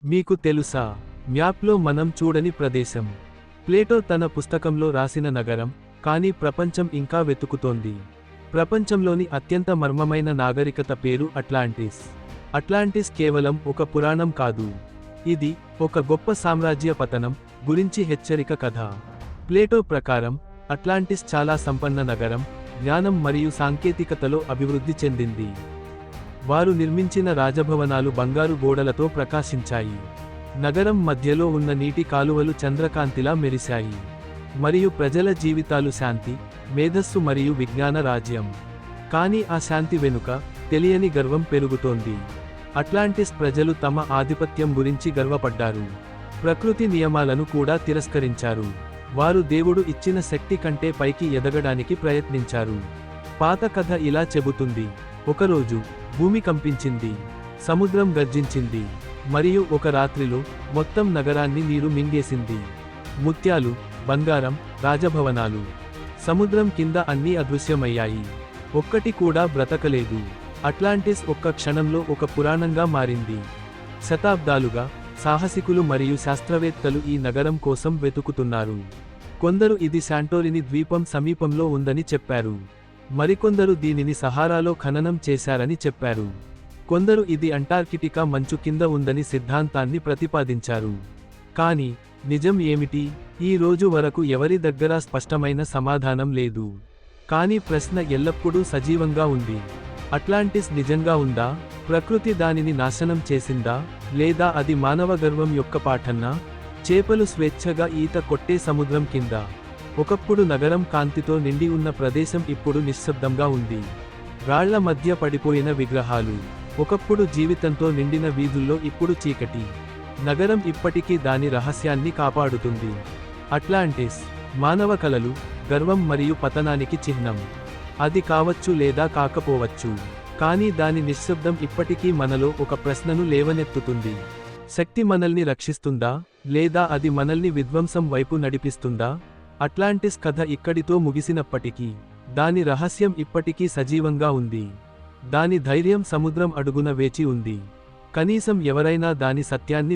మీకు తెలుసా, మ్యాప్లో మనం చూడని ప్రదేశం. ప్లేటో తన పుస్తకంలో రాసిన నగరం, కానీ ప్రపంచం ఇంకా వెతుకుతోంది. ప్రపంచంలోని అత్యంత మర్మమైన నాగరికత పేరు అట్లాంటిస్. అట్లాంటిస్ కేవలం ఒక పురాణం కాదు. ఇది ఒక గొప్ప సామ్రాజ్య పతనం గురించి హెచ్చరిక కథ. ప్లేటో ప్రకారం అట్లాంటిస్ చాలా సంపన్న నగరం, జ్ఞానం మరియు సాంకేతికతలో అభివృద్ధి చెందింది. వారు నిర్మించిన రాజభవనాలు బంగారు గోడలతో ప్రకాశించాయి. నగరం మధ్యలో ఉన్న నీటి కాలువలు చంద్రకాంతిలా మెరిశాయి. మరియు ప్రజల జీవితాలు శాంతి, మేధస్సు మరియు విజ్ఞాన రాజ్యం. కానీ ఆ శాంతి వెనుక తెలియని గర్వం పెరుగుతోంది. అట్లాంటిస్ ప్రజలు తమ ఆధిపత్యం గురించి గర్వపడ్డారు. ప్రకృతి నియమాలను కూడా తిరస్కరించారు. వారు దేవుడు ఇచ్చిన శక్తి కంటే పైకి ఎదగడానికి ప్రయత్నించారు. పాత కథ ఇలా చెబుతుంది: ఒకరోజు భూమి కంపించింది, సముద్రం గర్జించింది, మరియు ఒక రాత్రిలో మొత్తం నగరాన్ని నీరు మింగేసింది. ముత్యాలు, బంగారం, రాజభవనాలు, సముద్రం కింద అన్నీ అదృశ్యమయ్యాయి. ఒక్కటి కూడా బ్రతకలేదు. అట్లాంటిస్ ఒక్క క్షణంలో ఒక పురాణంగా మారింది. శతాబ్దాలుగా సాహసికులు మరియు శాస్త్రవేత్తలు ఈ నగరం కోసం వెతుకుతున్నారు. కొందరు ఇది శాంటోరిని ద్వీపం సమీపంలో ఉందని చెప్పారు. మరికొందరు దీనిని సహారాలో ఖననం చేశారని చెప్పారు. కొందరు ఇది అంటార్కిటికా మంచు కింద ఉందని సిద్ధాంతాన్ని ప్రతిపాదించారు. కానీ నిజం ఏమిటి? ఈ రోజు వరకు ఎవరి దగ్గర స్పష్టమైన సమాధానం లేదు. కానీ ప్రశ్న ఎల్లప్పుడూ సజీవంగా ఉంది. అట్లాంటిస్ నిజంగా ఉందా? ప్రకృతి దానిని నాశనం చేసిందా? లేదా అది మానవ గర్వం యొక్క పాఠన్నా? చేపలు స్వేచ్ఛగా ఈత కొట్టే సముద్రం కింద. ఒకప్పుడు నగరం కాంతితో నిండి ఉన్న ప్రదేశం ఇప్పుడు నిశ్శబ్దంగా ఉంది. రాళ్ల మధ్య పడిపోయిన విగ్రహాలు. ఒకప్పుడు జీవితంతో నిండిన వీధుల్లో ఇప్పుడు చీకటి. నగరం ఇప్పటికీ దాని రహస్యాన్ని కాపాడుతుంది. అట్లాంటిస్ మానవ కలలు, గర్వం మరియు పతనానికి చిహ్నం. అది కావచ్చు లేదా కాకపోవచ్చు. కానీ దాని నిశ్శబ్దం ఇప్పటికీ మనలో ఒక ప్రశ్నను లేవనెత్తుతుంది. శక్తి మనల్ని రక్షిస్తుందా, లేదా అది మనల్ని విధ్వంసం వైపు నడిపిస్తుందా? అట్లాంటిస్ కథ ఇక్కడితో ముగిసినప్పటికీ, దాని రహస్యం ఇప్పటికీ సజీవంగా ఉంది. దాని ధైర్యం సముద్రం అడుగున వేచి ఉంది. కనీసం ఎవరైనా దాని సత్యాన్ని